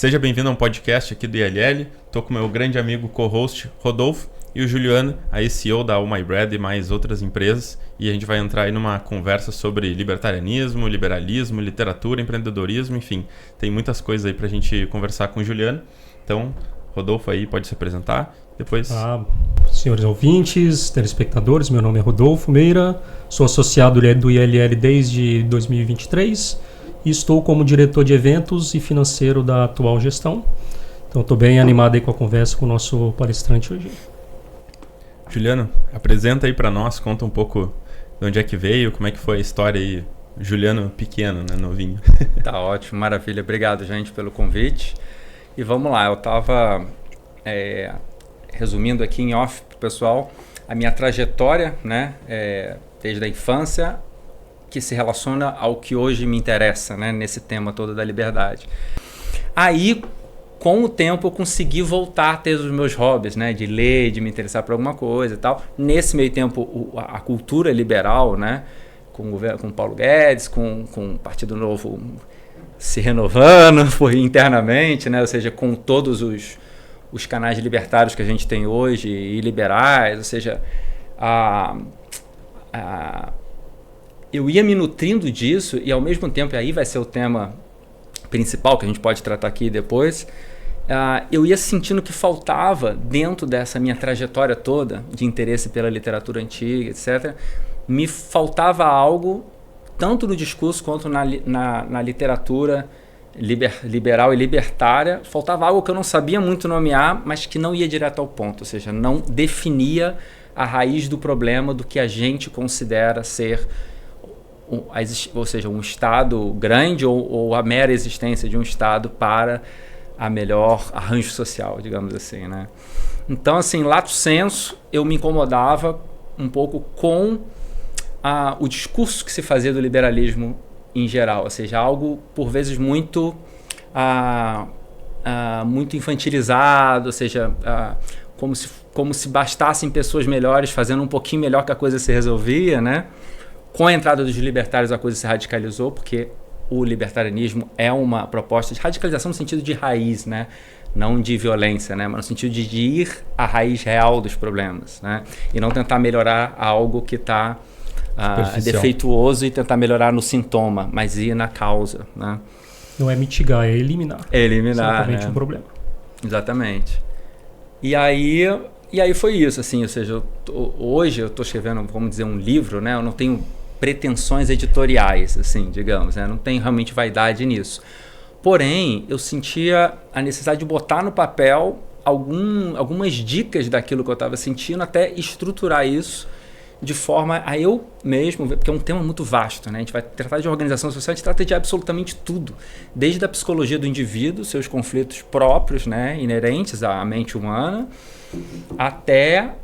Seja bem-vindo a um podcast aqui do ILL. Estou com meu grande amigo co-host Rodolfo e o Juliano, aí CEO da Oh My Bread e mais outras empresas. E a gente vai entrar aí numa conversa sobre libertarianismo, liberalismo, literatura, empreendedorismo, enfim. Tem muitas coisas aí para a gente conversar com o Juliano. Então, Rodolfo aí pode se apresentar. Depois... Senhores ouvintes, telespectadores, meu nome é Rodolfo Meira, sou associado do ILL desde 2023 e estou como diretor de eventos e financeiro da atual gestão. Então estou bem animado aí com a conversa com o nosso palestrante hoje. Juliano, apresenta aí para nós, conta um pouco de onde é que veio, como é que foi a história aí. Juliano pequeno, né, novinho. Tá ótimo, maravilha. Obrigado, gente, pelo convite. E vamos lá, eu estava... resumindo aqui em off para o pessoal, a minha trajetória, né, desde a infância, que se relaciona ao que hoje me interessa, né, nesse tema todo da liberdade. Aí, com o tempo, eu consegui voltar a ter os meus hobbies, né, de ler, de me interessar por alguma coisa e tal. Nesse meio tempo, a cultura liberal, né, com o Paulo Guedes, com o Partido Novo se renovando internamente, né, ou seja, com todos os canais libertários que a gente tem hoje e liberais, ou seja, eu ia me nutrindo disso e ao mesmo tempo, e aí vai ser o tema principal que a gente pode tratar aqui depois, eu ia sentindo que faltava dentro dessa minha trajetória toda de interesse pela literatura antiga, etc., me faltava algo tanto no discurso quanto na literatura liberal e libertária, faltava algo que eu não sabia muito nomear, mas que não ia direto ao ponto, ou seja, não definia a raiz do problema do que a gente considera ser, ou seja, um Estado grande ou a mera existência de um Estado para a melhor arranjo social, digamos assim, né? Então, assim, lato sensu, eu me incomodava um pouco com o discurso que se fazia do liberalismo em geral, ou seja, algo por vezes muito infantilizado, ou seja, como se bastassem pessoas melhores fazendo um pouquinho melhor que a coisa se resolvia, né? Com a entrada dos libertários a coisa se radicalizou, porque o libertarianismo é uma proposta de radicalização no sentido de raiz, né? Não de violência, né? Mas no sentido de ir à raiz real dos problemas, né? E não tentar melhorar algo que está defeituoso e tentar melhorar no sintoma, mas ir na causa, né? Não é mitigar, é eliminar. É eliminar, exatamente, né? um problema. Exatamente. E aí foi isso, assim, ou seja, hoje eu estou escrevendo, vamos dizer, um livro, né? Eu não tenho pretensões editoriais, assim, digamos, né? Não tenho realmente vaidade nisso. Porém, eu sentia a necessidade de botar no papel algumas dicas daquilo que eu estava sentindo, até estruturar isso de forma a eu mesmo, porque é um tema muito vasto, né? A gente vai tratar de organização social, a gente trata de absolutamente tudo, desde a psicologia do indivíduo, seus conflitos próprios, né, inerentes à mente humana, até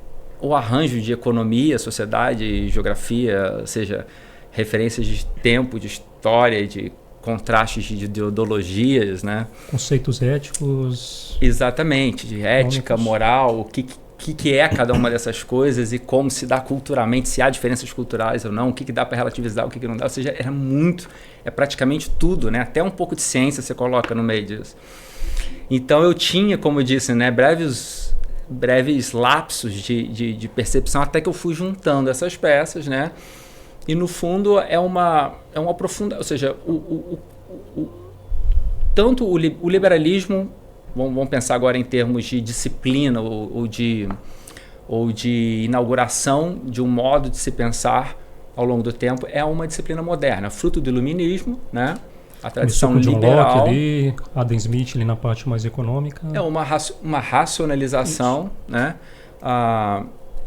o arranjo de economia, sociedade, geografia, ou seja, referências de tempo, de história, de contrastes de ideologias, né? Conceitos éticos. Exatamente, de ética, moral, o que é cada uma dessas coisas e como se dá culturalmente, se há diferenças culturais ou não, o que dá para relativizar, o que não dá. Ou seja, é praticamente tudo, né? Até um pouco de ciência você coloca no meio disso. Então eu tinha, como eu disse, né, breves lapsos de percepção, até que eu fui juntando essas peças, né? E no fundo é uma profunda, ou seja, tanto o liberalismo, vamos pensar agora em termos de disciplina ou de inauguração de um modo de se pensar ao longo do tempo, é uma disciplina moderna, fruto do iluminismo, né? A tradição liberal. John Locke ali, Adam Smith ali na parte mais econômica. É uma racionalização, né?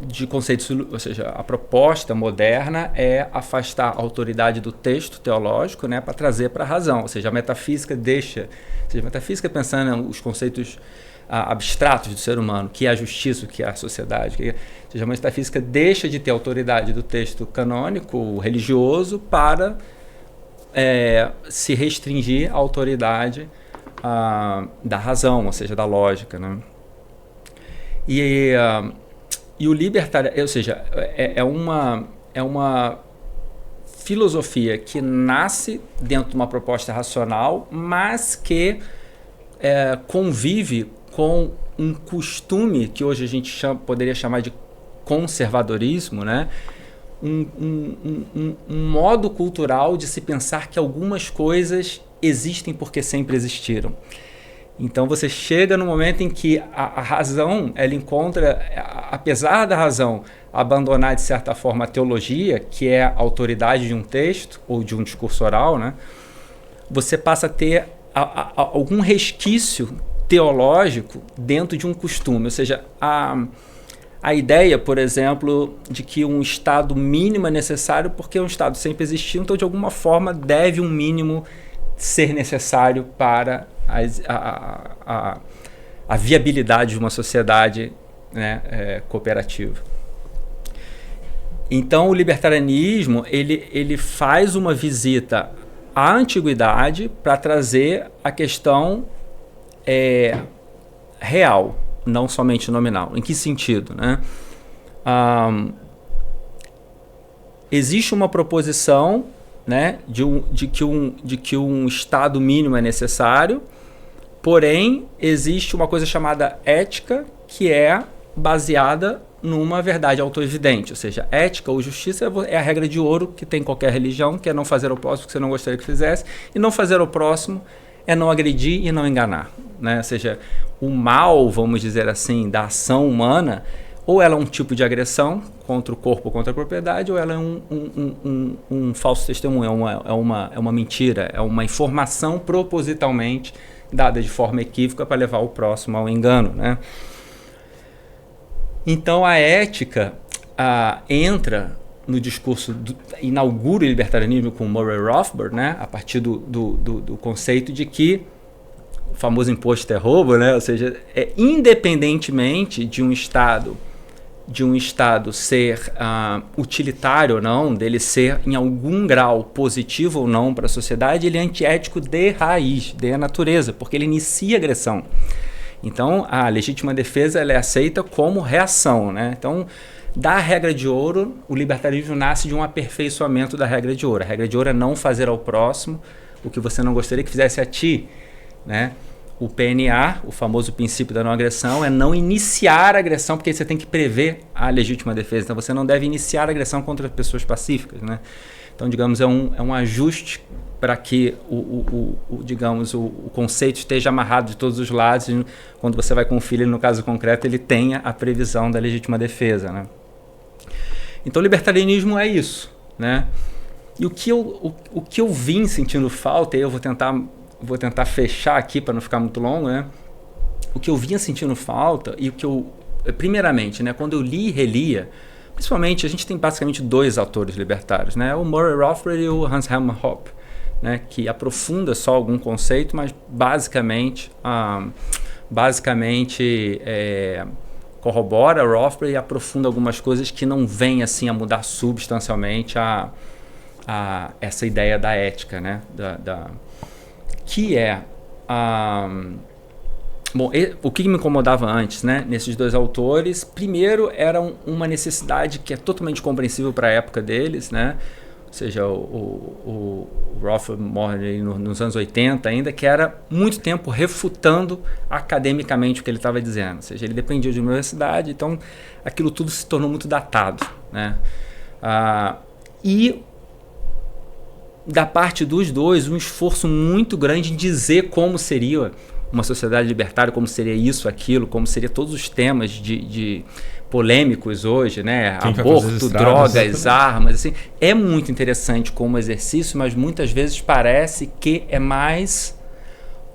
De conceitos, ou seja, a proposta moderna é afastar a autoridade do texto teológico, né, para trazer para a razão, ou seja, a metafísica pensando nos conceitos abstratos do ser humano, que é a justiça, que é a sociedade, ou seja, a metafísica deixa de ter autoridade do texto canônico, religioso, para se restringir à autoridade da razão, ou seja, da lógica, né? E o libertarianismo, ou seja, é uma filosofia que nasce dentro de uma proposta racional, mas que convive com um costume que hoje a gente poderia chamar de conservadorismo, né? Um modo cultural de se pensar que algumas coisas existem porque sempre existiram. Então você chega no momento em que a razão, ela encontra, apesar da razão abandonar de certa forma a teologia, que é a autoridade de um texto ou de um discurso oral, né? Você passa a ter algum resquício teológico dentro de um costume, ou seja, a ideia, por exemplo, de que um estado mínimo é necessário porque um estado sempre existiu, então de alguma forma deve um mínimo ser necessário para a viabilidade de uma sociedade, né, cooperativa. Então o libertarianismo ele faz uma visita à antiguidade para trazer a questão real, não somente nominal. Em que sentido, né? Existe uma proposição, né, de que um estado mínimo é necessário, porém existe uma coisa chamada ética que é baseada numa verdade autoevidente, ou seja, ética ou justiça é a regra de ouro que tem qualquer religião, que é não fazer ao próximo o que você não gostaria que fizesse, e não fazer ao próximo é não agredir e não enganar, né? Ou seja, o mal, vamos dizer assim, da ação humana, ou ela é um tipo de agressão contra o corpo ou contra a propriedade, ou ela é um falso testemunho, é uma mentira, é uma informação propositalmente dada de forma equívoca para levar o próximo ao engano, né? Então a ética entra no discurso, inaugura o libertarianismo com Murray Rothbard, né? A partir do conceito de que o famoso imposto é roubo, né? Ou seja, independentemente de um Estado ser utilitário ou não, dele ser em algum grau positivo ou não para a sociedade, ele é antiético de raiz, de natureza, porque ele inicia agressão. Então, a legítima defesa ela é aceita como reação, né? Então, da regra de ouro, o libertarismo nasce de um aperfeiçoamento da regra de ouro. A regra de ouro é não fazer ao próximo o que você não gostaria que fizesse a ti, né? O PNA, o famoso princípio da não agressão, é não iniciar a agressão, porque você tem que prever a legítima defesa. Então, você não deve iniciar a agressão contra pessoas pacíficas, né? Então, digamos, é um ajuste para que o conceito esteja amarrado de todos os lados e quando você vai com o filho, no caso concreto, ele tenha a previsão da legítima defesa, né? Então, o libertarianismo é isso, né? E o que eu vim sentindo falta, e eu vou tentar fechar aqui para não ficar muito longo, né? O que eu vinha sentindo falta e o que eu... Primeiramente, né, quando eu li e relia, principalmente, a gente tem basicamente dois autores libertários, né? O Murray Rothbard e o Hans Hermann Hoppe, né, que aprofunda só algum conceito, mas basicamente corrobora Rothbard e aprofunda algumas coisas que não vêm assim a mudar substancialmente essa ideia da ética, né? Que é o que me incomodava antes, né, nesses dois autores. Primeiro, era uma necessidade que é totalmente compreensível para a época deles, né? Ou seja, o Rothbard morre nos anos 80 ainda, que era muito tempo refutando academicamente o que ele estava dizendo. Ou seja, ele dependia de uma universidade, então aquilo tudo se tornou muito datado, né? E da parte dos dois, um esforço muito grande em dizer como seria uma sociedade libertária, como seria isso, aquilo, como seria todos os temas de polêmicos hoje, né? Aborto, drogas, armas, assim. É muito interessante como exercício, mas muitas vezes parece que é mais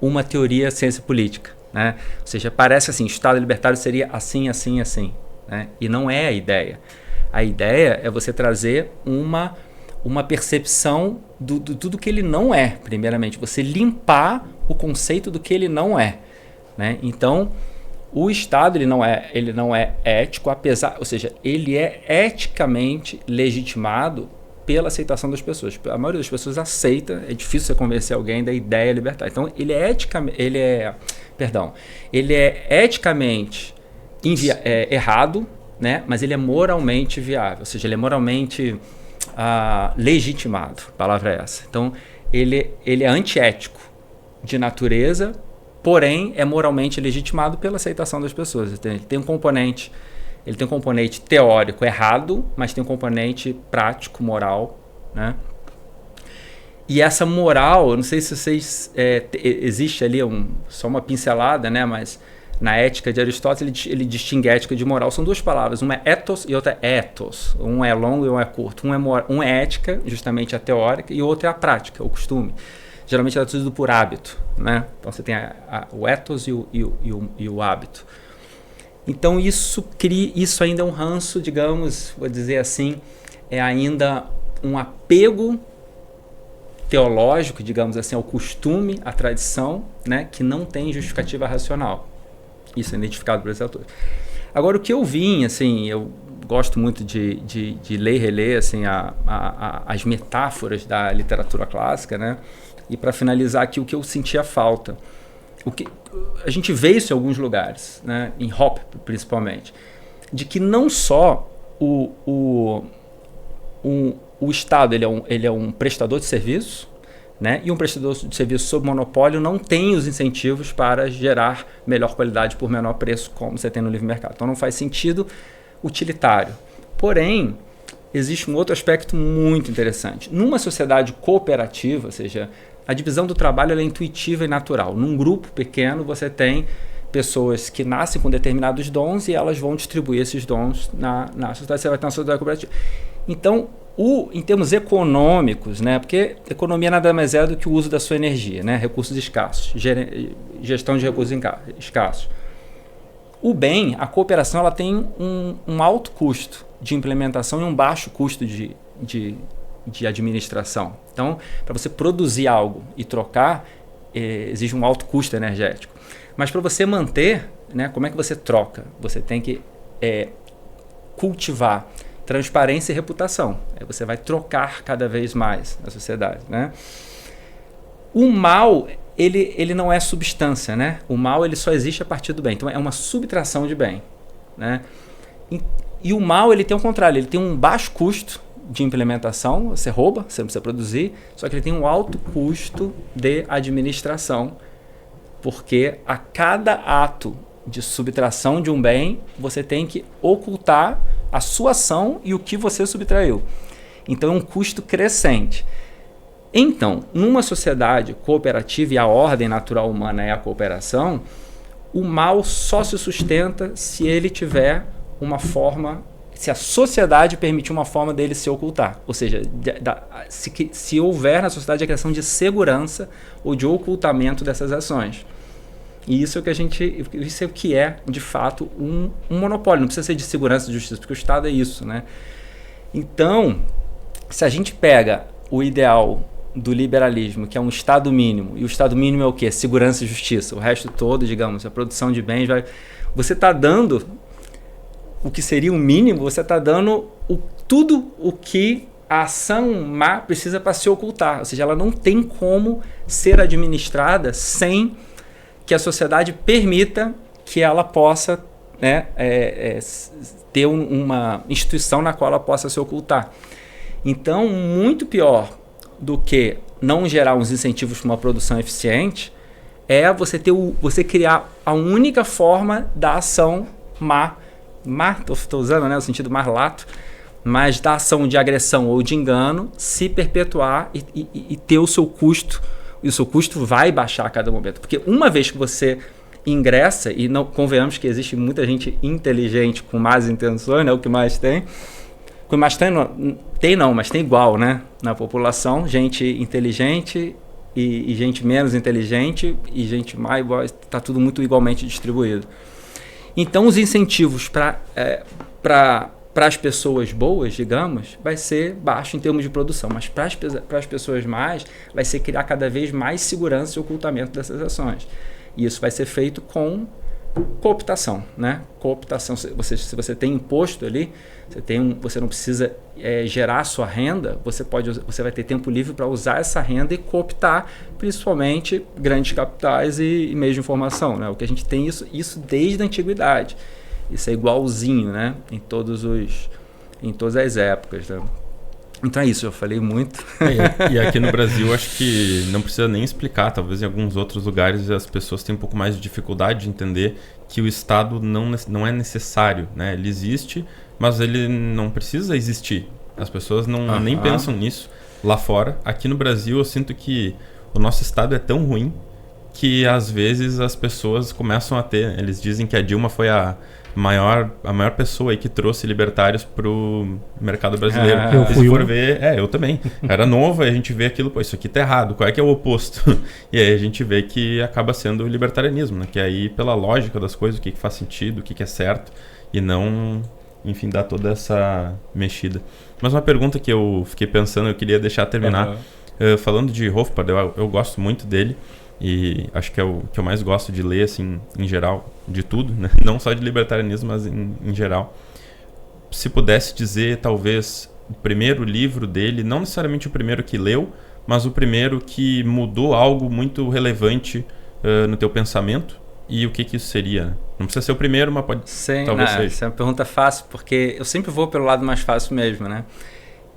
uma teoria ciência política, né? Ou seja, parece assim, o Estado libertário seria assim, assim, assim, né? E não é a ideia. A ideia é você trazer uma percepção do tudo que ele não é, primeiramente. Você limpar o conceito do que ele não é, né? Então, o Estado ele não é ético, ou seja, ele é eticamente legitimado pela aceitação das pessoas. A maioria das pessoas aceita, é difícil você convencer alguém da ideia libertária. Então, ele é eticamente errado, né? Mas ele é moralmente viável, ou seja, ele é moralmente legitimado, a palavra é essa. Então, ele é antiético de natureza, porém é moralmente legitimado pela aceitação das pessoas. Ele tem um componente teórico errado, mas tem um componente prático, moral, né? E essa moral, eu não sei se vocês... existe ali só uma pincelada, né? Mas na ética de Aristóteles ele distingue ética de moral. São duas palavras, uma é ethos e outra é ethos. Um é longo e um é curto. Um é ética, justamente a teórica, e o outro é a prática, o costume. Geralmente é tudo por hábito, né? Então você tem o ethos e o hábito. Então isso ainda é um ranço, digamos, vou dizer assim, é ainda um apego teológico, digamos assim, ao costume, à tradição, né, que não tem justificativa racional. Isso é identificado por esses autores. Agora, o que eu vi, assim, eu gosto muito de ler e reler assim, as metáforas da literatura clássica, né? E para finalizar aqui, o que eu sentia falta. A gente vê isso em alguns lugares, né? Em Hoppe, principalmente, de que não só o Estado ele é um prestador de serviço, né? E um prestador de serviço sob monopólio não tem os incentivos para gerar melhor qualidade por menor preço, como você tem no livre mercado. Então não faz sentido utilitário. Porém, existe um outro aspecto muito interessante. Numa sociedade cooperativa, ou seja, a divisão do trabalho ela é intuitiva e natural. Num grupo pequeno, você tem pessoas que nascem com determinados dons e elas vão distribuir esses dons na sociedade. Você vai ter uma sociedade cooperativa. Então, em termos econômicos, né, porque economia nada mais é do que o uso da sua energia, né, recursos escassos, gestão de recursos escassos. O bem, a cooperação, ela tem um alto custo de implementação e um baixo custo de administração. Então, para você produzir algo e trocar, exige um alto custo energético. Mas para você manter, né, como é que você troca? Você tem que cultivar transparência e reputação. Aí você vai trocar cada vez mais na sociedade, né? O mal, ele não é substância, né? O mal ele só existe a partir do bem. Então é uma subtração de bem, né? E o mal ele tem o contrário, ele tem um baixo custo de implementação, você rouba, você não precisa produzir, só que ele tem um alto custo de administração, porque a cada ato de subtração de um bem, você tem que ocultar a sua ação e o que você subtraiu. Então é um custo crescente. Então, numa sociedade cooperativa, e a ordem natural humana é a cooperação, o mal só se sustenta se ele tiver uma forma, se a sociedade permitir uma forma dele se ocultar. Ou seja, se houver na sociedade a criação de segurança ou de ocultamento dessas ações. E isso é o que é, de fato, um monopólio. Não precisa ser de segurança e justiça, porque o Estado é isso, né? Então, se a gente pega o ideal do liberalismo, que é um Estado mínimo, e o Estado mínimo é o quê? Segurança e justiça. O resto todo, digamos, a produção de bens, você está dando o que seria o mínimo, você está dando tudo o que a ação má precisa para se ocultar. Ou seja, ela não tem como ser administrada sem que a sociedade permita que ela possa, né, ter uma instituição na qual ela possa se ocultar. Então, muito pior do que não gerar uns incentivos para uma produção eficiente é você criar a única forma da ação má, estou usando, né, no sentido mais lato, mas da ação de agressão ou de engano se perpetuar e ter o seu custo. E o seu custo vai baixar a cada momento. Porque uma vez que você ingressa, e não convenhamos que existe muita gente inteligente com más intenções, né? O que mais tem. O que mais tem não, mas tem igual, né? Na população, gente inteligente e gente menos inteligente e gente mais igual, está tudo muito igualmente distribuído. Então os incentivos para as pessoas boas, digamos, vai ser baixo em termos de produção, mas para as pessoas mais, vai ser criar cada vez mais segurança e ocultamento dessas ações. E isso vai ser feito com cooptação, né? Cooptação, se você tem imposto ali, você não precisa gerar a sua renda, você vai ter tempo livre para usar essa renda e cooptar, principalmente grandes capitais e meios de informação, né? O que a gente tem isso desde a antiguidade. Isso é igualzinho, né? Em todas as épocas, né? Então é isso, eu falei muito. E aqui no Brasil, acho que não precisa nem explicar. Talvez em alguns outros lugares as pessoas têm um pouco mais de dificuldade de entender que o Estado não é necessário, né? Ele existe, mas ele não precisa existir. As pessoas nem pensam nisso lá fora. Aqui no Brasil, eu sinto que o nosso Estado é tão ruim que às vezes as pessoas começam a ter... Eles dizem que a Dilma foi a maior pessoa aí que trouxe libertários pro mercado brasileiro. Eu fui ver, eu também. Era novo, e a gente vê aquilo, pô, isso aqui tá errado, qual é que é o oposto? E aí a gente vê que acaba sendo o libertarianismo, né? Que aí, pela lógica das coisas, o que faz sentido, o que é certo, e não, enfim, dar toda essa mexida. Mas uma pergunta que eu fiquei pensando, eu queria deixar terminar. Falando de Rothbard, eu gosto muito dele. E acho que é o que eu mais gosto de ler, assim, em geral, de tudo, né? Não só de libertarianismo, mas em geral. Se pudesse dizer, talvez, o primeiro livro dele, não necessariamente o primeiro que leu, mas o primeiro que mudou algo muito relevante no teu pensamento, e o que isso seria? Não precisa ser o primeiro, mas pode talvez seja. Essa é uma pergunta fácil, porque eu sempre vou pelo lado mais fácil mesmo, né?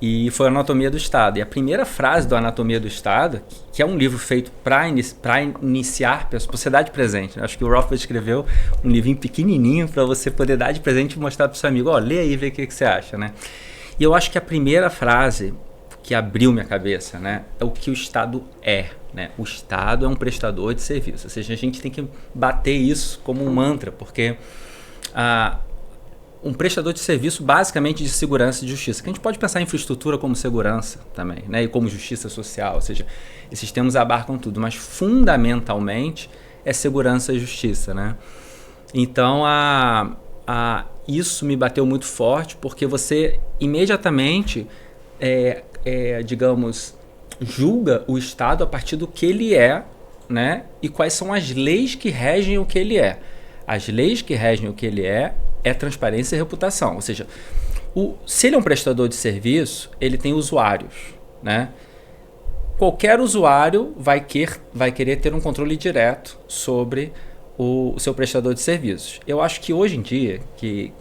E foi a Anatomia do Estado. E a primeira frase do Anatomia do Estado, que é um livro feito para iniciar a sociedade presente. Acho que o Rothbard escreveu um livrinho pequenininho para você poder dar de presente e mostrar para o seu amigo. Lê aí e vê o que você acha, né? E eu acho que a primeira frase que abriu minha cabeça, né, é o que o Estado é. Né? O Estado é um prestador de serviço. Ou seja, a gente tem que bater isso como um mantra, porque... um prestador de serviço basicamente de segurança e de justiça, que a gente pode pensar em infraestrutura como segurança também, né? E como justiça social, ou seja, esses termos abarcam tudo, mas fundamentalmente é segurança e justiça, né? Então, isso me bateu muito forte, porque você imediatamente, digamos, julga o Estado a partir do que ele é, né? E quais são as leis que regem o que ele é. As leis que regem o que ele é transparência e reputação. Ou seja, se ele é um prestador de serviço, ele tem usuários, né? Qualquer usuário vai querer ter um controle direto sobre o seu prestador de serviços. Eu acho que hoje em dia, que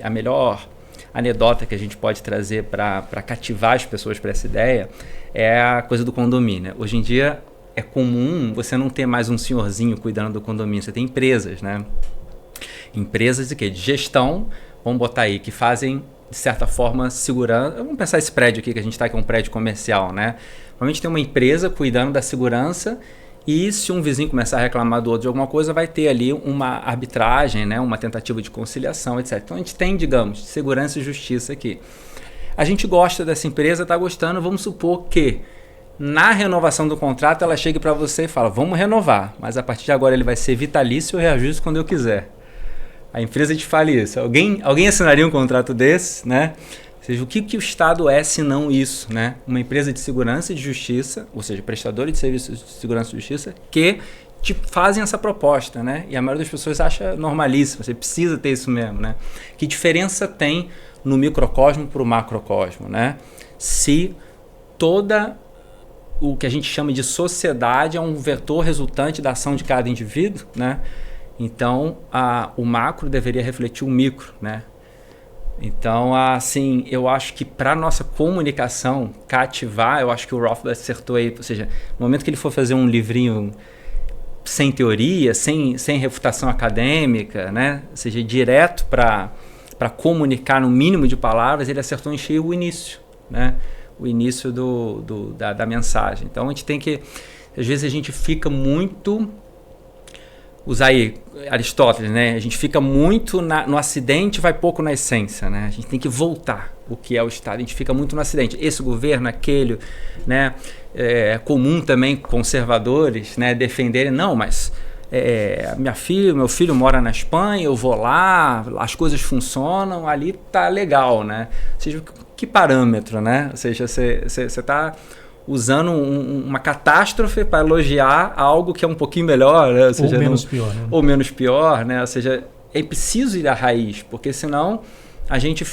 a melhor anedota que a gente pode trazer para cativar as pessoas para essa ideia é a coisa do condomínio. Hoje em dia é comum você não ter mais um senhorzinho cuidando do condomínio, você tem empresas, né? Empresas de gestão, vamos botar aí, que fazem, de certa forma, segurança. Vamos pensar esse prédio aqui que a gente está, que é um prédio comercial, né? Normalmente tem uma empresa cuidando da segurança e se um vizinho começar a reclamar do outro de alguma coisa, vai ter ali uma arbitragem, né? Uma tentativa de conciliação, etc. Então a gente tem, digamos, segurança e justiça aqui. A gente gosta dessa empresa, está gostando, vamos supor que na renovação do contrato ela chegue para você e fala, vamos renovar, mas a partir de agora ele vai ser vitalício, eu reajusto quando eu quiser. A empresa te fala isso. Alguém assinaria um contrato desse, né? Ou seja, o que o Estado é se não isso, né? Uma empresa de segurança e de justiça, ou seja, prestador de serviços de segurança e justiça, que te fazem essa proposta, né? E a maioria das pessoas acha normalíssimo, você precisa ter isso mesmo, né? Que diferença tem no microcosmo para o macrocosmo, né? Se toda o que a gente chama de sociedade é um vetor resultante da ação de cada indivíduo, né? Então, o macro deveria refletir o micro, né? Então, assim, eu acho que para nossa comunicação cativar, eu acho que o Rothbard acertou aí. Ou seja, no momento que ele for fazer um livrinho sem teoria, sem refutação acadêmica, né? Ou seja, direto para comunicar no mínimo de palavras, ele acertou em cheio o início, né? O início da mensagem. Então, a gente tem que... Às vezes a gente fica muito... Usar aí Aristóteles, né? A gente fica muito no acidente, vai pouco na essência, né? A gente tem que voltar o que é o Estado. A gente fica muito no acidente. Esse governo, aquele, né? É comum também conservadores, né? Defenderem, não, mas meu filho mora na Espanha, eu vou lá, as coisas funcionam, ali tá legal, né? Ou seja, que parâmetro, né? Ou seja, você está usando uma catástrofe para elogiar algo que é um pouquinho melhor, né? Ou seja, menos pior, né? Ou menos pior, né? Ou seja, é preciso ir à raiz, porque senão a gente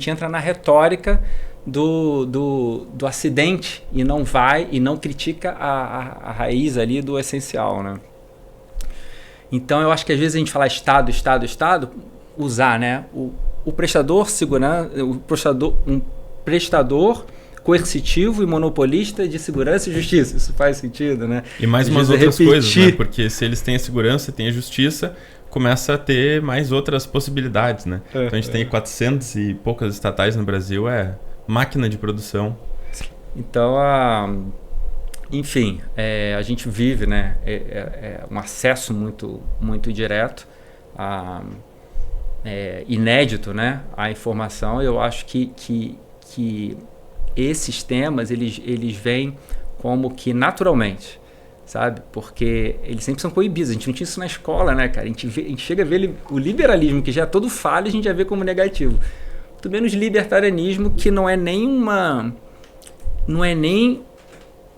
entra na retórica do acidente e não critica a raiz ali do essencial, né? Então eu acho que às vezes a gente fala Estado, usar, né? O prestador segurança, um prestador, coercitivo e monopolista de segurança e justiça. Isso faz sentido, né? E mais umas outras coisas, né? Porque se eles têm a segurança, têm a justiça, começa a ter mais outras possibilidades, né? Então a gente tem 400 e poucas estatais no Brasil, máquina de produção. Então, enfim, a gente vive, né, um acesso muito, muito direto, inédito, né, à informação. Eu acho que esses temas, eles vêm como que naturalmente, sabe? Porque eles sempre são coibidos. A gente não tinha isso na escola, né, cara? A gente chega a ver o liberalismo, que já é todo falho, a gente já vê como negativo. Muito menos libertarianismo, que não é nem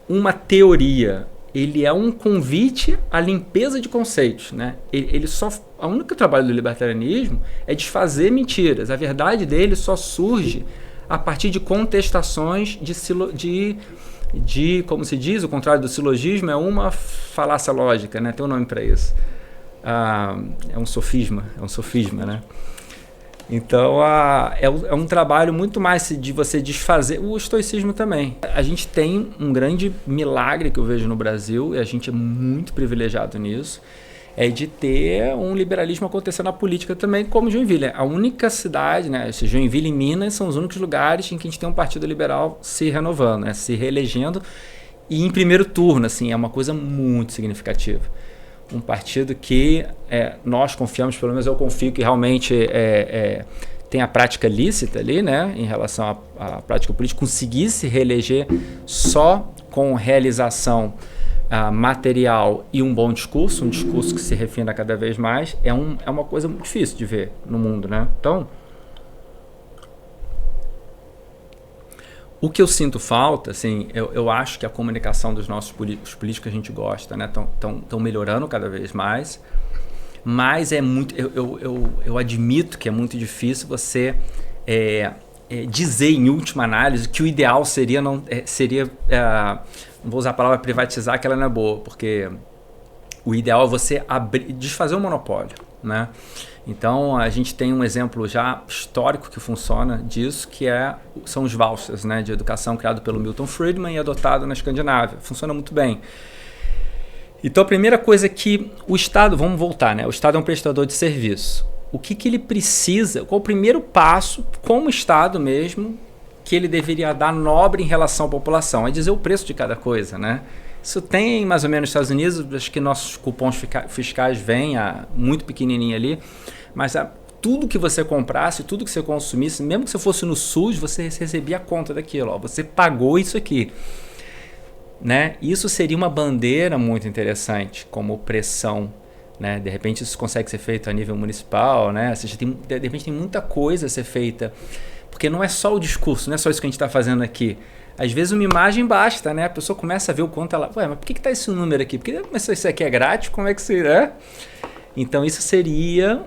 uma teoria, ele é um convite à limpeza de conceitos, né? O único trabalho do libertarianismo é desfazer mentiras. A verdade dele só surge a partir de contestações de como se diz, o contrário do silogismo é uma falácia lógica, né? Tem um nome para isso. É um sofisma, né? Então, é um trabalho muito mais de você desfazer o estoicismo também. A gente tem um grande milagre que eu vejo no Brasil, e a gente é muito privilegiado nisso, é de ter um liberalismo acontecendo na política também, como Joinville. A única cidade, né, Joinville e Minas são os únicos lugares em que a gente tem um partido liberal se renovando, né, se reelegendo, e em primeiro turno, assim, é uma coisa muito significativa. Um partido que nós confiamos, pelo menos eu confio que realmente tem a prática lícita ali, né, em relação à prática política, conseguir se reeleger só com realização material e um bom discurso, um discurso que se refina cada vez mais, é uma coisa muito difícil de ver no mundo, né? Então, o que eu sinto falta, assim, eu acho que a comunicação dos nossos políticos que a gente gosta, né, estão melhorando cada vez mais, mas é muito, eu admito que é muito difícil você dizer em última análise que o ideal seria não vou usar a palavra privatizar, que ela não é boa, porque o ideal é você desfazer o monopólio, né? Então, a gente tem um exemplo já histórico que funciona disso, que são os vouchers, né, de educação criado pelo Milton Friedman e adotado na Escandinávia. Funciona muito bem. Então, a primeira coisa que o Estado, vamos voltar, né? O Estado é um prestador de serviço. O que ele precisa, qual o primeiro passo, como Estado mesmo, que ele deveria dar nobre em relação à população? É dizer o preço de cada coisa, né? Isso tem mais ou menos nos Estados Unidos, acho que nossos cupons fiscais vêm muito pequenininho ali, mas tudo que você comprasse, tudo que você consumisse, mesmo que você fosse no SUS, você recebia a conta daquilo, você pagou isso aqui, né? Isso seria uma bandeira muito interessante como pressão, né? De repente isso consegue ser feito a nível municipal, né? Ou seja, de repente tem muita coisa a ser feita, porque não é só o discurso, não é só isso que a gente está fazendo aqui. Às vezes uma imagem basta, né? A pessoa começa a ver o quanto ela... Ué, mas por que está esse número aqui? Porque isso aqui é grátis, como é que será? Então isso seria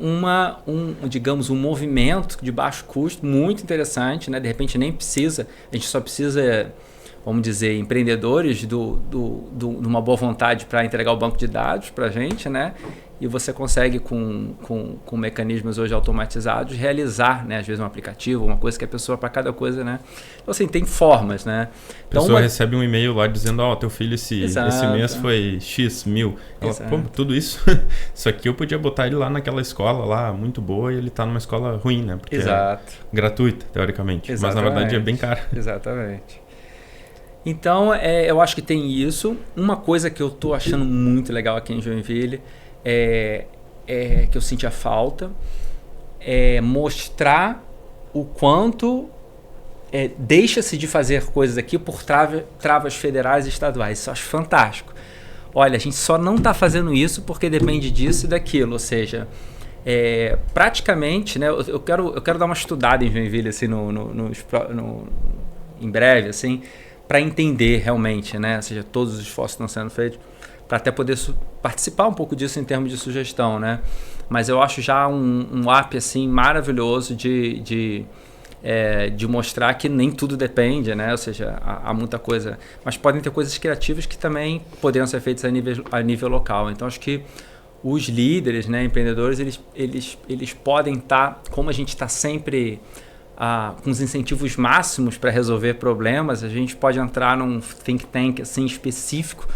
digamos, um movimento de baixo custo muito interessante, né? De repente nem precisa, a gente só precisa, vamos dizer, empreendedores de uma boa vontade para entregar o banco de dados para a gente, né? E você consegue, com mecanismos hoje automatizados, realizar, né, às vezes um aplicativo, uma coisa que a pessoa, para cada coisa, né? Então, assim, tem formas, né? Então, a pessoa recebe um e-mail lá dizendo, teu filho esse mês foi X mil. Ela, tudo isso, isso aqui eu podia botar ele lá naquela escola lá, muito boa, e ele está numa escola ruim, né? Porque é gratuita, teoricamente. Exatamente. Mas, na verdade, é bem caro. Exatamente. Então, eu acho que tem isso. Uma coisa que eu estou achando muito legal aqui em Joinville que eu senti a falta, mostrar o quanto deixa-se de fazer coisas aqui por travas federais e estaduais. Isso eu acho fantástico. Olha, a gente só não está fazendo isso porque depende disso e daquilo, ou seja, praticamente, né, eu quero dar uma estudada em Joinville assim, em breve, assim, para entender realmente, né, ou seja, todos os esforços que estão sendo feitos, para até poder participar um pouco disso em termos de sugestão, né? Mas eu acho já um app assim, maravilhoso de mostrar que nem tudo depende, né? Ou seja, há muita coisa, mas podem ter coisas criativas que também poderiam ser feitas a nível local. Então, acho que os líderes, né, empreendedores, eles podem estar, como a gente está sempre com os incentivos máximos para resolver problemas, a gente pode entrar num think tank assim, específico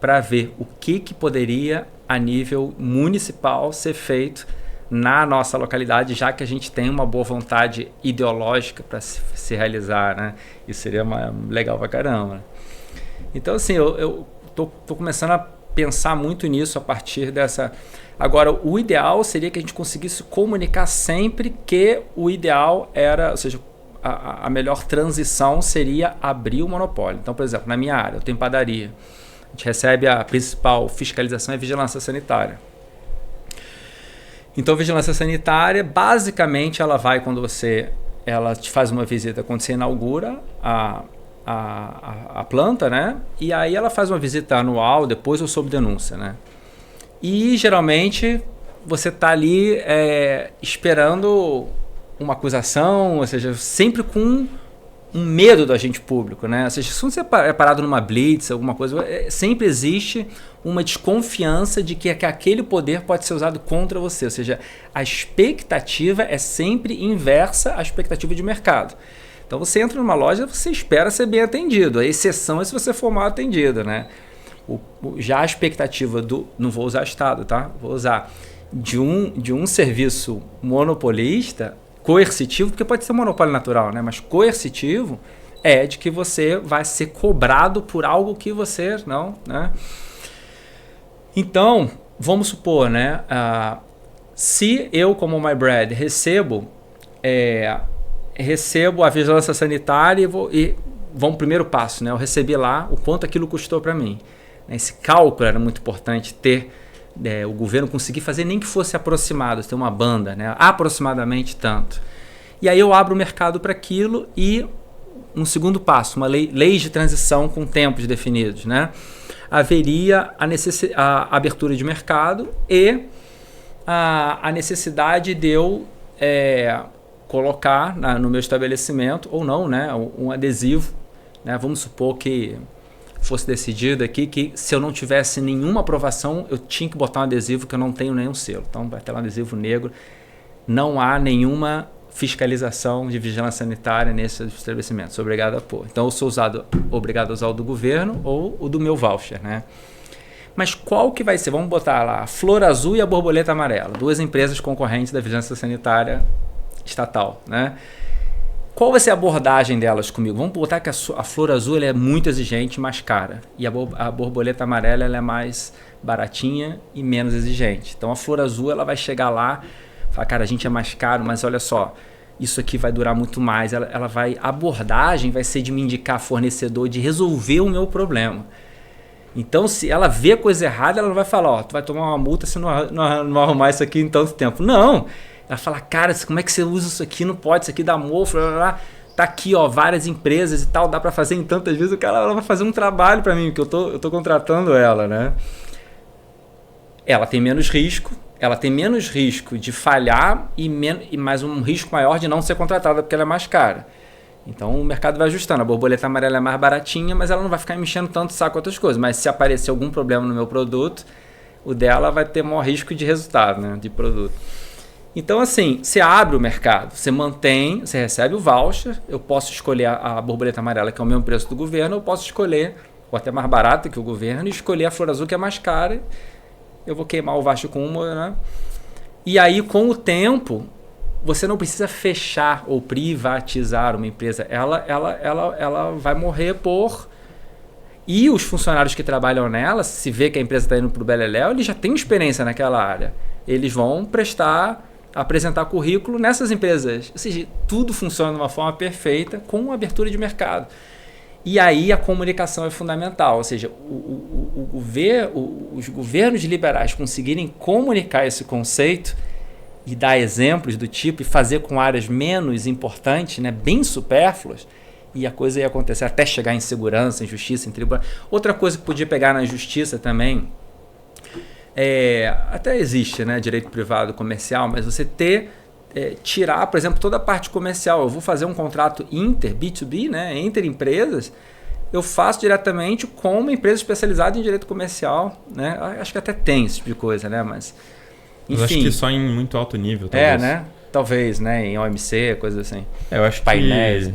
para ver o que poderia, a nível municipal, ser feito na nossa localidade, já que a gente tem uma boa vontade ideológica para se realizar, né? Isso seria legal pra caramba. Né? Então, assim, eu tô começando a pensar muito nisso a partir dessa... Agora, o ideal seria que a gente conseguisse comunicar sempre que o ideal era, ou seja, a melhor transição seria abrir o monopólio. Então, por exemplo, na minha área, eu tenho padaria. A gente recebe a principal fiscalização e vigilância sanitária. Então, vigilância sanitária, basicamente, ela vai ela te faz uma visita quando você inaugura a planta, né? E aí ela faz uma visita anual, depois ou sob denúncia, né? E geralmente você está ali esperando uma acusação, ou seja, sempre com um medo do agente público, né? Ou seja, se você é parado numa blitz, alguma coisa, sempre existe uma desconfiança de que aquele poder pode ser usado contra você. Ou seja, a expectativa é sempre inversa à expectativa de mercado. Então você entra numa loja, você espera ser bem atendido. A exceção é se você for mal atendido, né? Já a expectativa não vou usar Estado, tá? Vou usar de um serviço monopolista, coercitivo, porque pode ser monopólio natural, né? Mas coercitivo é de que você vai ser cobrado por algo que você não, né? Então, vamos supor, né? Se eu, como MyBread, recebo a vigilância sanitária e vamos primeiro passo, né? Eu recebi lá o quanto aquilo custou para mim. Esse cálculo era muito importante ter, o governo conseguir fazer, nem que fosse aproximado, ter uma banda, né? Aproximadamente tanto. E aí eu abro o mercado para aquilo e um segundo passo, uma lei de transição com tempos definidos, né? Haveria a abertura de mercado e a necessidade de eu colocar no meu estabelecimento, ou não, né? Um adesivo, né? Vamos supor que fosse decidido aqui que se eu não tivesse nenhuma aprovação, eu tinha que botar um adesivo que eu não tenho nenhum selo. Então vai ter um adesivo negro. Não há nenhuma fiscalização de vigilância sanitária nesse estabelecimento. Sou obrigado a pôr. Então eu sou obrigado a usar o do governo ou o do meu voucher, né? Mas qual que vai ser? Vamos botar lá a Flor Azul e a Borboleta Amarela. 2 empresas concorrentes da vigilância sanitária estatal, né? Qual vai ser a abordagem delas comigo? Vamos botar que a Flor Azul ela é muito exigente, mais cara. E a Borboleta Amarela ela é mais baratinha e menos exigente. Então a Flor Azul ela vai chegar lá e falar, cara, a gente é mais caro, mas olha só, isso aqui vai durar muito mais. A abordagem vai ser de me indicar fornecedor, de resolver o meu problema. Então se ela vê coisa errada, ela não vai falar, tu vai tomar uma multa se não arrumar isso aqui em tanto tempo. Não! Ela fala, cara, como é que você usa isso aqui? Não pode, isso aqui dá mofo, tá aqui, ó, várias empresas e tal, dá para fazer em tantas vezes. Ela vai fazer um trabalho para mim, que eu tô contratando ela, né? Ela tem menos risco de falhar e mais um risco maior de não ser contratada, porque ela é mais cara. Então o mercado vai ajustando. A Borboleta Amarela é mais baratinha, mas ela não vai ficar me enchendo tanto saco com outras coisas. Mas se aparecer algum problema no meu produto, o dela vai ter maior risco de resultado, né, de produto. Então, assim, você abre o mercado, você recebe o voucher, eu posso escolher a Borboleta Amarela, que é o mesmo preço do governo, eu posso escolher, ou até mais barata que o governo, e escolher a Flor Azul, que é mais cara, eu vou queimar o voucher com uma, né? E aí, com o tempo, você não precisa fechar ou privatizar uma empresa, ela vai morrer por... E os funcionários que trabalham nela, se vê que a empresa está indo para o beleléu, eles já têm experiência naquela área. Eles vão apresentar currículo nessas empresas. Ou seja, tudo funciona de uma forma perfeita com abertura de mercado. E aí a comunicação é fundamental. Ou seja, os governos liberais conseguirem comunicar esse conceito e dar exemplos do tipo e fazer com áreas menos importantes, né, bem supérfluas, e a coisa ia acontecer até chegar em segurança, em justiça, em tribunal. Outra coisa que podia pegar na justiça também, até existe, né, direito privado comercial, mas você tirar, por exemplo, toda a parte comercial. Eu vou fazer um contrato B2B, né, entre empresas, eu faço diretamente com uma empresa especializada em direito comercial, né? Acho que até tem esse tipo de coisa, né, mas enfim. Eu acho que só em muito alto nível, talvez. Né? talvez, né? Em OMC, coisas assim. Eu acho Painéis. que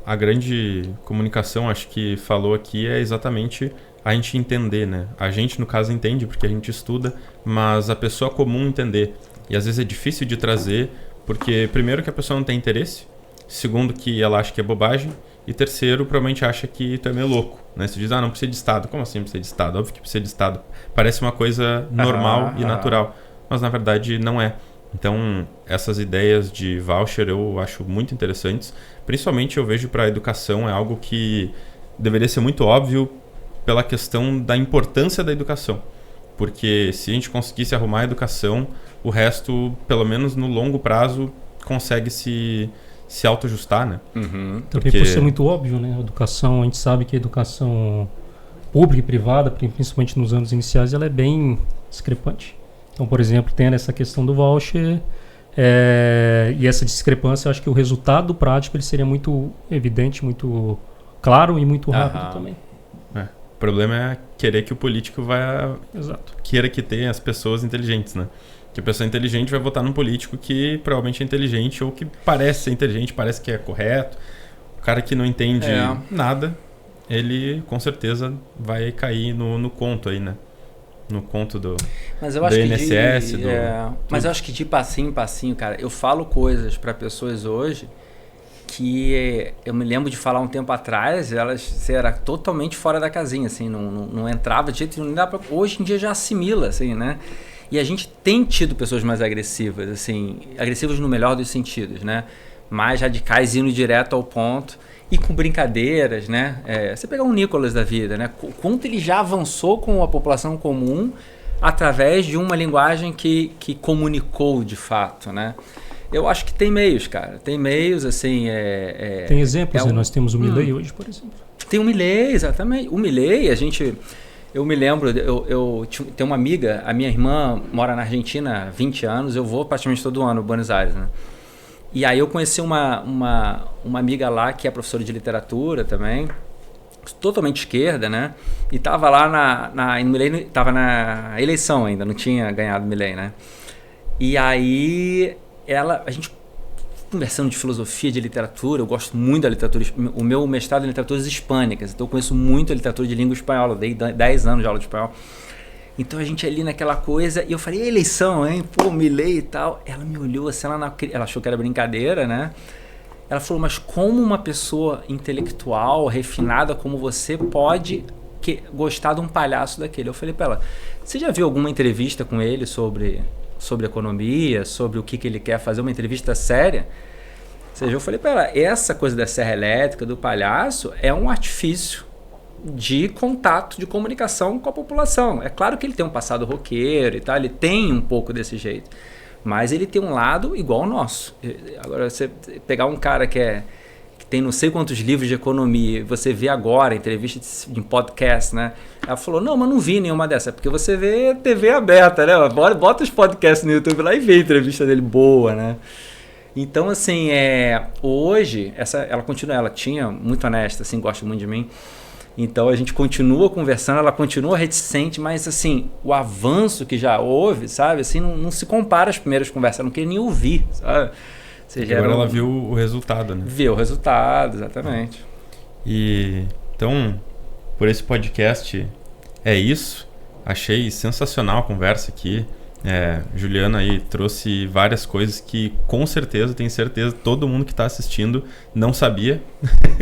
a grande comunicação, acho que falou aqui, é exatamente a gente entender, né? A gente, no caso, entende porque a gente estuda, mas a pessoa comum entender. E às vezes é difícil de trazer, porque primeiro que a pessoa não tem interesse, segundo que ela acha que é bobagem, e terceiro, provavelmente acha que tu é meio louco, né? Você diz, não precisa de Estado. Como assim precisa de Estado? Óbvio que precisa de Estado. Parece uma coisa normal e natural, mas na verdade não é. Então, essas ideias de voucher eu acho muito interessantes. Principalmente eu vejo para a educação, é algo que deveria ser muito óbvio pela questão da importância da educação. Porque se a gente conseguisse arrumar a educação, o resto, pelo menos no longo prazo, consegue se auto-ajustar, né? Uhum. Também por ser muito óbvio, né? A educação, a gente sabe que a educação pública e privada, principalmente nos anos iniciais, ela é bem discrepante. Então, por exemplo, tendo essa questão do voucher e essa discrepância, eu acho que o resultado prático ele seria muito evidente, muito claro e muito rápido também. O problema é querer que o político queira que tenha as pessoas inteligentes, né? Que a pessoa inteligente vai votar num político que provavelmente é inteligente ou que parece ser inteligente, parece que é correto. O cara que não entende nada, ele com certeza vai cair no conto aí, né? No conto do INSS. Mas eu acho que de passinho em passinho, cara, eu falo coisas para pessoas hoje que eu me lembro de falar um tempo atrás, elas era totalmente fora da casinha, assim, não entrava de jeito nenhum. Hoje em dia já assimila, assim, né? E a gente tem tido pessoas mais agressivas, assim, agressivas no melhor dos sentidos, né? Mais radicais, indo direto ao ponto e com brincadeiras, né? Você pegar um Nicolas da vida, né? Quanto ele já avançou com a população comum através de uma linguagem que comunicou de fato, né? Eu acho que tem meios, cara. Tem meios, assim... Tem exemplos, né? Nós temos o Milei hoje, por exemplo. Tem o Milei, exatamente. O Milei, eu me lembro, eu tenho uma amiga, a minha irmã mora na Argentina há 20 anos, eu vou praticamente todo ano a Buenos Aires, né? E aí eu conheci uma amiga lá que é professora de literatura também, totalmente esquerda, né? E tava lá no Milei, tava na eleição ainda, não tinha ganhado o Milei, né? E aí a gente conversando de filosofia, de literatura, eu gosto muito da literatura, o meu mestrado é em literaturas hispânicas, então eu conheço muito a literatura de língua espanhola, eu dei 10 anos de aula de espanhol. Então a gente ali naquela coisa, e eu falei, eleição, hein? Pô, Milei e tal. Ela me olhou assim, ela achou que era brincadeira, né? Ela falou, mas como uma pessoa intelectual, refinada como você, pode gostar de um palhaço daquele? Eu falei pra ela, você já viu alguma entrevista com ele sobre economia, sobre o que ele quer fazer, uma entrevista séria? Ou seja, eu falei pra ela, essa coisa da serra elétrica, do palhaço, é um artifício de contato, de comunicação com a população. É claro que ele tem um passado roqueiro e tal, ele tem um pouco desse jeito, mas ele tem um lado igual ao nosso. Agora, você pegar um cara que tem não sei quantos livros de economia, você vê agora, entrevista em podcast, né? Ela falou, não, mas não vi nenhuma dessa, porque você vê TV aberta, né? Bota os podcasts no YouTube lá e vê a entrevista dele boa, né? Então, assim, hoje, ela tinha, muito honesta, assim, gosta muito de mim. Então, a gente continua conversando, ela continua reticente, mas, assim, o avanço que já houve, sabe? Assim, não se compara às primeiras conversas, ela não queria nem ouvir, sabe? Agora ela viu o resultado, né? Viu o resultado, exatamente. E, então, por esse podcast, é isso. Achei sensacional a conversa aqui. Juliana aí trouxe várias coisas que, com certeza, tenho certeza, todo mundo que está assistindo não sabia,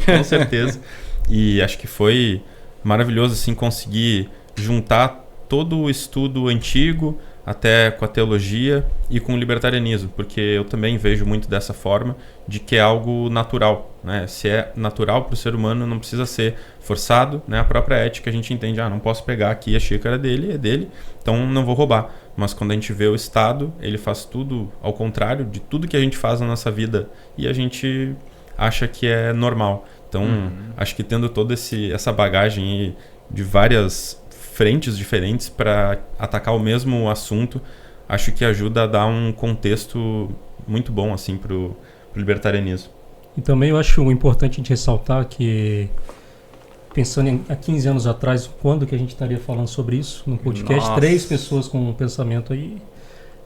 com certeza. E acho que foi maravilhoso assim, conseguir juntar todo o estudo antigo, até com a teologia e com o libertarianismo, porque eu também vejo muito dessa forma, de que é algo natural, né? Se é natural para o ser humano, não precisa ser forçado, né? A própria ética a gente entende, não posso pegar aqui a xícara dele, é dele, então não vou roubar. Mas quando a gente vê o Estado, ele faz tudo ao contrário de tudo que a gente faz na nossa vida e a gente acha que é normal. Então, acho que tendo toda essa bagagem aí de várias frentes diferentes para atacar o mesmo assunto, acho que ajuda a dar um contexto muito bom assim para o libertarianismo. E também eu acho importante a gente ressaltar que, pensando há 15 anos atrás, quando que a gente estaria falando sobre isso no podcast? Nossa. 3 pessoas com um pensamento aí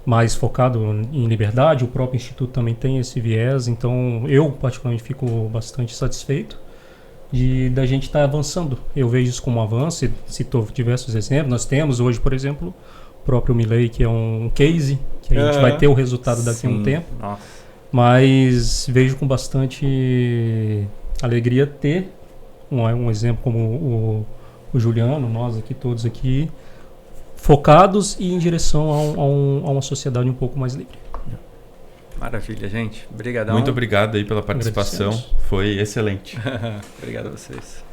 mais focado em liberdade. O próprio Instituto também tem esse viés, então eu particularmente fico bastante satisfeito da gente estar avançando. Eu vejo isso como um avanço, e citou diversos exemplos. Nós temos hoje, por exemplo, o próprio Milley, que é um case, que a gente vai ter o resultado daqui a um tempo. Nossa. Mas vejo com bastante alegria ter um exemplo como o Juliano, nós aqui, todos aqui, focados e em direção a uma sociedade um pouco mais livre. Maravilha, gente. Obrigadão. Muito obrigado aí pela participação. Foi excelente. Obrigado a vocês.